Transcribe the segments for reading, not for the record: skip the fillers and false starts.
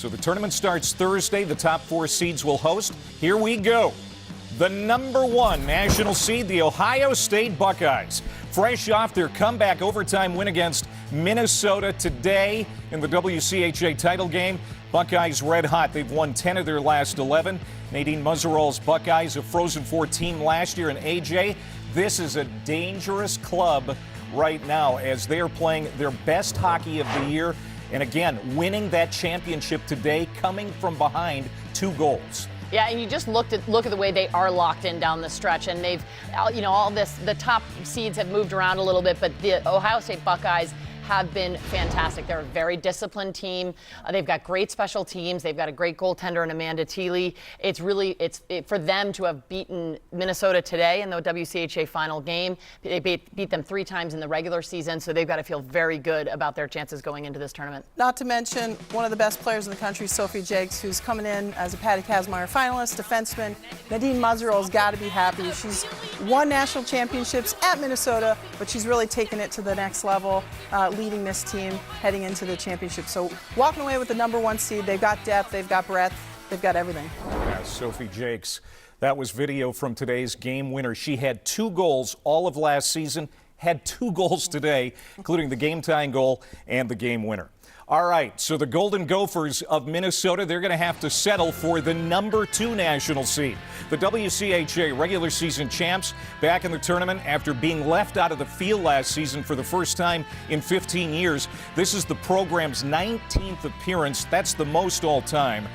So the tournament starts Thursday. The top 4 seeds will host. Here we go. The number 1 national seed, the Ohio State Buckeyes, fresh off their comeback overtime win against Minnesota today in the WCHA title game. Buckeyes red hot. They've won 10 of their last 11. Nadine Muzzerall's Buckeyes, a Frozen Four team last year. And AJ, this is a dangerous club right now as they are playing their best hockey of the year. And again, winning that championship today, coming from behind 2 goals. Yeah, and you just look at the way they are locked in down the stretch, and they've, the top seeds have moved around a little bit, but the Ohio State Buckeyes have been fantastic. They're a very disciplined team. They've got great special teams. They've got a great goaltender in Amanda Thiele. It's for them to have beaten Minnesota today in the WCHA final game. They beat them 3 times in the regular season, so they've got to feel very good about their chances going into this tournament. Not to mention one of the best players in the country, Sophie Jakes, who's coming in as a Patty Kazmaier finalist, defenseman. Nadine Muzzerall's got to be happy. She's won national championships at Minnesota, but she's really taken it to the next level, leading this team heading into the championship. So walking away with the number 1 seed, they've got depth, they've got breadth, they've got everything. Yeah, Sophie Jakes, that was video from today's game winner. She had 2 goals all of last season, had 2 goals today, including the game-tying goal and the game winner. All right, so the Golden Gophers of Minnesota, they're going to have to settle for the number 2 national seed. The WCHA regular season champs back in the tournament after being left out of the field last season for the first time in 15 years. This is the program's 19th appearance. That's the most all time.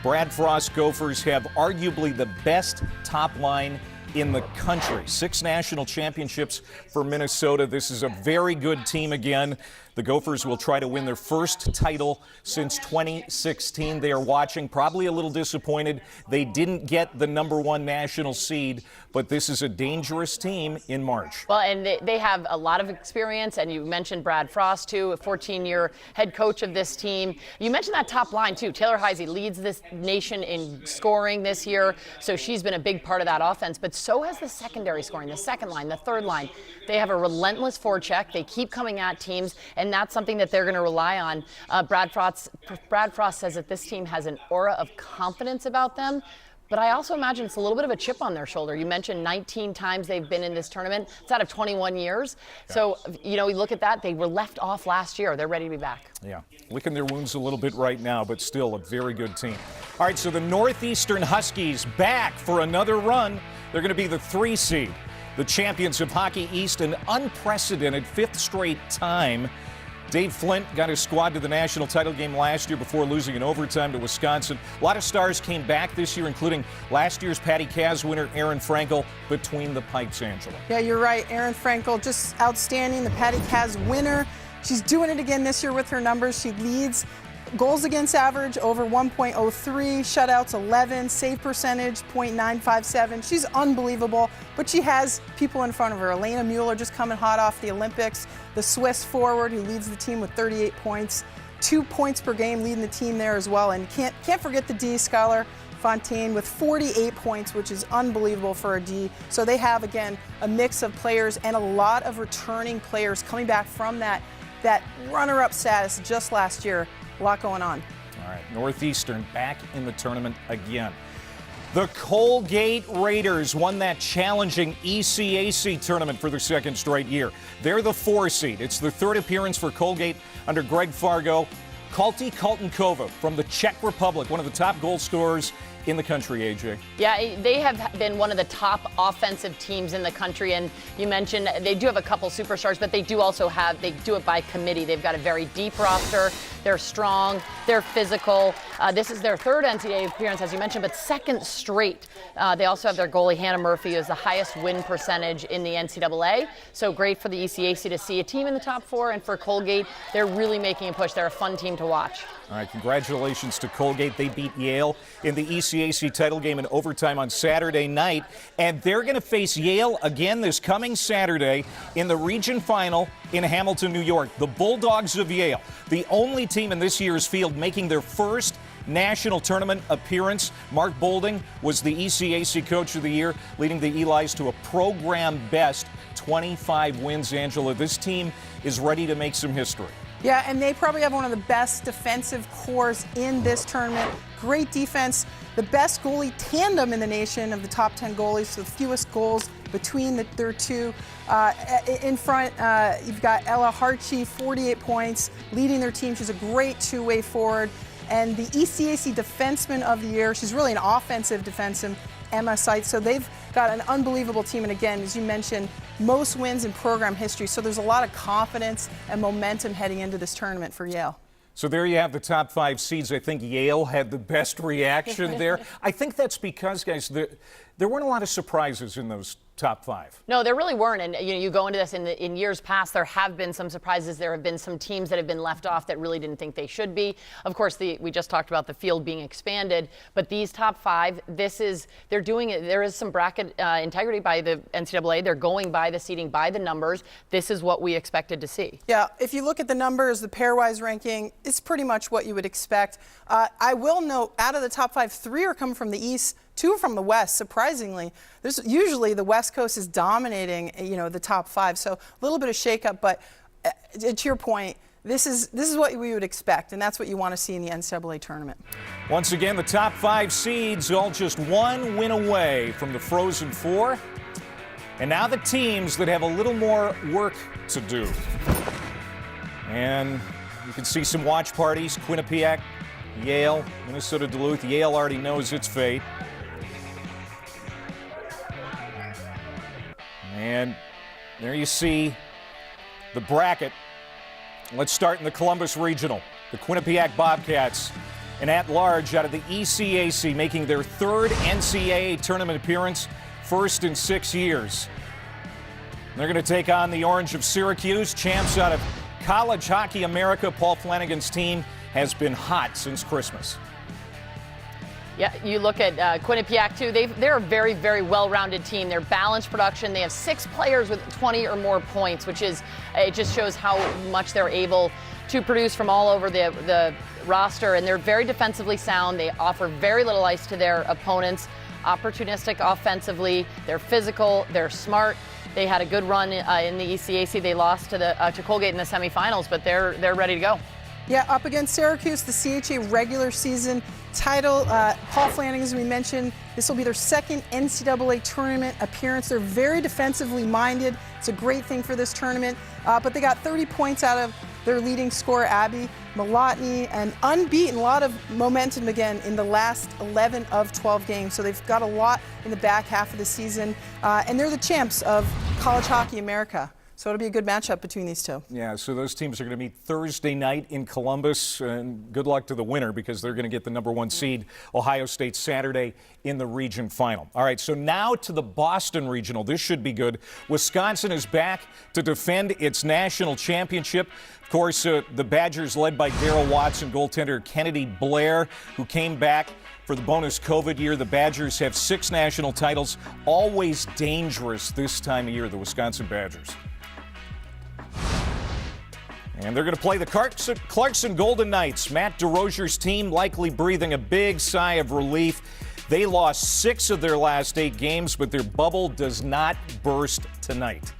Brad Frost Gophers have arguably the best top line in the country. 6 national championships for Minnesota. This is a very good team again. The Gophers will try to win their first title since 2016. They are watching, probably a little disappointed. They didn't get the number 1 national seed, but this is a dangerous team in March. Well, and they have a lot of experience, and you mentioned Brad Frost, too, a 14-year head coach of this team. You mentioned that top line, too. Taylor Heisey leads this nation in scoring this year, so she's been a big part of that offense, but so has the secondary scoring, the second line, the third line. They have a relentless forecheck. They keep coming at teams, and that's something that they're going to rely on. Brad Frost says that this team has an aura of confidence about them, but I also imagine it's a little bit of a chip on their shoulder. You mentioned 19 times they've been in this tournament. It's out of 21 years. Yeah. So, we look at that. They were left off last year. They're ready to be back. Yeah, licking their wounds a little bit right now, but still a very good team. All right, so the Northeastern Huskies back for another run. They're going to be the 3 seed. The champions of Hockey East, an unprecedented 5th straight time. Dave Flint got his squad to the national title game last year before losing in overtime to Wisconsin. A lot of stars came back this year, including last year's Patty Kaz winner, Erin Frankel, between the pipes, Angela. Yeah, you're right. Erin Frankel, just outstanding. The Patty Kaz winner. She's doing it again this year with her numbers. She leads goals against average over 1.03, shutouts 11, save percentage .957. She's unbelievable, but she has people in front of her. Elena Mueller just coming hot off the Olympics, the Swiss forward who leads the team with 38 points, 2 points per game leading the team there as well. And can't forget the D, Skylar Fontaine, with 48 points, which is unbelievable for a D. So they have, again, a mix of players and a lot of returning players coming back from that runner-up status just last year. A lot going on. All right, Northeastern back in the tournament again. The Colgate Raiders won that challenging ECAC tournament for their 2nd straight year. They're the 4 seed. It's their 3rd appearance for Colgate under Greg Fargo. Kalti Kaltenkova from the Czech Republic, one of the top goal scorers in the country, AJ. Yeah, they have been one of the top offensive teams in the country, and you mentioned they do have a couple superstars, but they do it by committee. They've got a very deep roster. They're strong. They're physical. This is their 3rd NCAA appearance, as you mentioned, but 2nd straight. They also have their goalie, Hannah Murphy, who has the highest win percentage in the NCAA. So great for the ECAC to see a team in the top 4, and for Colgate, they're really making a push. They're a fun team to watch. All right, congratulations to Colgate. They beat Yale in the ECAC title game in overtime on Saturday night, and they're going to face Yale again this coming Saturday in the region final in Hamilton, New York. The Bulldogs of Yale, the only team in this year's field making their first national tournament appearance. Mark Bolding was the ECAC Coach of the Year, leading the Elis to a program best 25 wins, Angela. This team is ready to make some history. Yeah, and they probably have one of the best defensive cores in this tournament. Great defense, the best goalie tandem in the nation of the top 10 goalies, so the fewest goals between their two. In front, you've got Ella Harchi, 48 points, leading their team. She's a great two-way forward. And the ECAC Defenseman of the Year, she's really an offensive defenseman, Emma Seitz. So they've got an unbelievable team. And again, as you mentioned, most wins in program history. So there's a lot of confidence and momentum heading into this tournament for Yale. So there you have the top 5 seeds. I think Yale had the best reaction there. I think that's because, guys, there weren't a lot of surprises in those top 5. No, there really weren't. And you go into this in years past, there have been some surprises. There have been some teams that have been left off that really didn't think they should be. Of course, we just talked about the field being expanded, but these top 5, they're doing it. There is some bracket integrity by the NCAA. They're going by the seeding, by the numbers. This is what we expected to see. Yeah, if you look at the numbers, the pairwise ranking, it's pretty much what you would expect. I will note, out of the top 5, 3 are coming from the East, 2 from the West, surprisingly. There's usually the West Coast is dominating, the top 5. So a little bit of shakeup, but to your point, this is what we would expect, and that's what you want to see in the NCAA tournament. Once again, the top 5 seeds all just 1 win away from the Frozen Four. And now the teams that have a little more work to do. And you can see some watch parties, Quinnipiac, Yale, Minnesota Duluth. Yale already knows its fate. And there you see the bracket. Let's start in the Columbus Regional. The Quinnipiac Bobcats, an at-large out of the ECAC, making their 3rd NCAA tournament appearance, first in 6 years. They're going to take on the Orange of Syracuse, champs out of College Hockey America. Paul Flanagan's team has been hot since Christmas. Yeah, you look at Quinnipiac, too. They're a very, very well-rounded team. They're balanced production. They have 6 players with 20 or more points, it just shows how much they're able to produce from all over the roster. And they're very defensively sound. They offer very little ice to their opponents. Opportunistic offensively. They're physical. They're smart. They had a good run in the ECAC. They lost to Colgate in the semifinals, but they're ready to go. Yeah, up against Syracuse, the CHA regular season title. Paul Flanagan, as we mentioned, this will be their 2nd NCAA tournament appearance. They're very defensively minded. It's a great thing for this tournament. But they got 30 points out of their leading scorer, Abby Malotny, and unbeaten. A lot of momentum again in the last 11 of 12 games. So they've got a lot in the back half of the season. And they're the champs of College Hockey America. So it'll be a good matchup between these two. Yeah, so those teams are going to meet Thursday night in Columbus. And good luck to the winner, because they're going to get the #1 seed, Ohio State, Saturday in the region final. All right, so now to the Boston Regional. This should be good. Wisconsin is back to defend its national championship. Of course, the Badgers led by Darryl Watson, goaltender Kennedy Blair, who came back for the bonus COVID year. The Badgers have 6 national titles, always dangerous this time of year, the Wisconsin Badgers. And they're going to play the Clarkson Golden Knights. Matt DeRozier's team likely breathing a big sigh of relief. They lost 6 of their last 8 games, but their bubble does not burst tonight.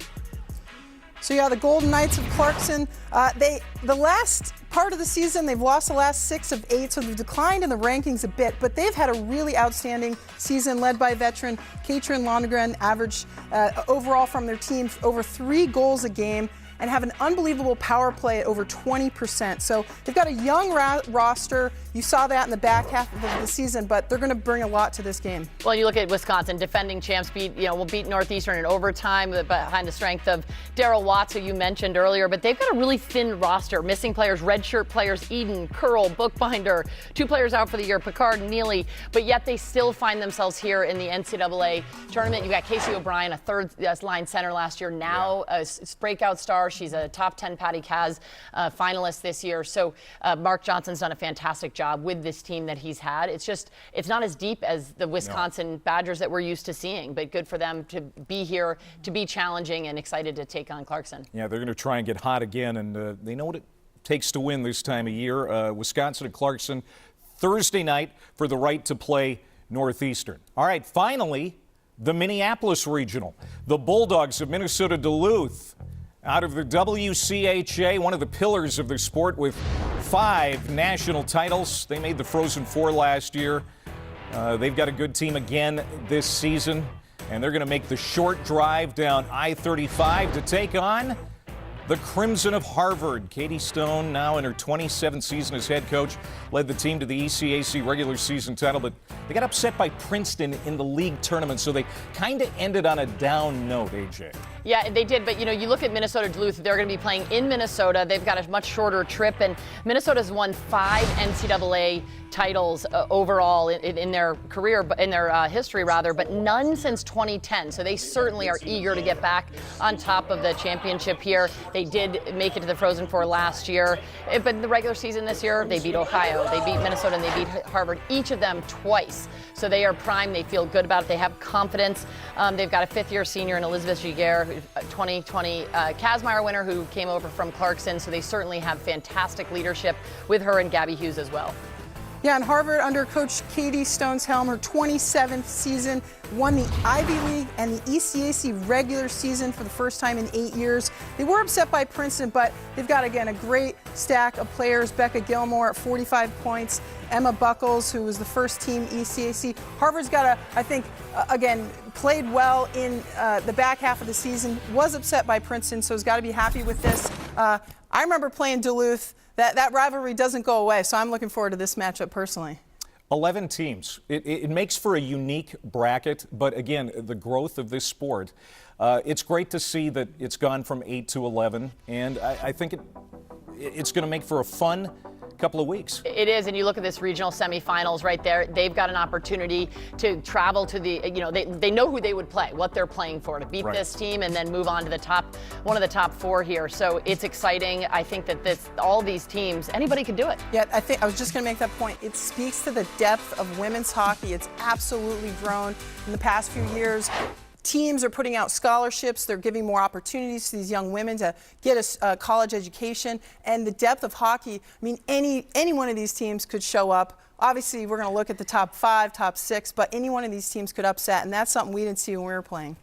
So yeah, the Golden Knights of Clarkson, the last part of the season, they've lost the last 6 of 8, so they've declined in the rankings a bit, but they've had a really outstanding season led by veteran Katrin Lundgren, average overall from their team over 3 goals a game, and have an unbelievable power play at over 20%. So they've got a young roster. You saw that in the back half of the season, but they're going to bring a lot to this game. Well, you look at Wisconsin, defending champs will beat Northeastern in overtime behind the strength of Darryl Watts, who you mentioned earlier. But they've got a really thin roster, missing players, redshirt players, Eden, Curl, Bookbinder, 2 players out for the year, Picard and Neely. But yet they still find themselves here in the NCAA tournament. You got Casey O'Brien, a 3rd line center last year, now a breakout star. She's a top 10 Patty Kaz finalist this year. So Mark Johnson's done a fantastic job with this team that he's had. It's not as deep as the Wisconsin Badgers that we're used to seeing, but good for them to be here, to be challenging, and excited to take on Clarkson. Yeah, they're going to try and get hot again, and they know what it takes to win this time of year. Wisconsin and Clarkson Thursday night for the right to play Northeastern. All right, finally, the Minneapolis Regional. The Bulldogs of Minnesota Duluth Out of the WCHA, one of the pillars of the sport with 5 national titles. They made the Frozen Four last year. They've got a good team again this season, and they're going to make the short drive down I-35 to take on the Crimson of Harvard. Katie Stone, now in her 27th season as head coach, led the team to the ECAC regular season title, but they got upset by Princeton in the league tournament, so they kind of ended on a down note, AJ. Yeah, they did, but you look at Minnesota Duluth, they're going to be playing in Minnesota. They've got a much shorter trip, and Minnesota's won 5 NCAA titles overall in their career, in their history rather, but none since 2010. So they certainly are eager to get back on top of the championship here. They did make it to the Frozen Four last year, but in the regular season this year, they beat Ohio, they beat Minnesota, and they beat Harvard, each of them twice. So they are primed. They feel good about it. They have confidence. They've got a 5th-year senior in Elizabeth Giguere, 2020 Kazmaier winner who came over from Clarkson. So they certainly have fantastic leadership with her and Gabby Hughes as well. Yeah, and Harvard under Coach Katie Stone's helm, her 27th season, won the Ivy League and the ECAC regular season for the first time in 8 years. They were upset by Princeton, but they've got, again, a great stack of players. Becca Gilmore at 45 points, Emma Buckles, who was the first team ECAC. Harvard's got I think, again, played well in the back half of the season, was upset by Princeton, so has got to be happy with this. I remember playing Duluth. That rivalry doesn't go away, so I'm looking forward to this matchup personally. 11 teams. It makes for a unique bracket, but again, the growth of this sport, it's great to see that it's gone from 8 to 11, and I think it's going to make for a fun couple of weeks. It is, and you look at this regional semifinals right there. They've got an opportunity to travel to the, they know who they would play, what they're playing for, to beat this team and then move on to the top, one of the top 4 here. So it's exciting. I think that all these teams, anybody can do it. Yeah, I was just going to make that point. It speaks to the depth of women's hockey. It's absolutely grown in the past few years. Teams are putting out scholarships. They're giving more opportunities to these young women to get a college education. And the depth of hockey, I mean, any one of these teams could show up. Obviously, we're going to look at the top 5, top 6, but any one of these teams could upset, and that's something we didn't see when we were playing.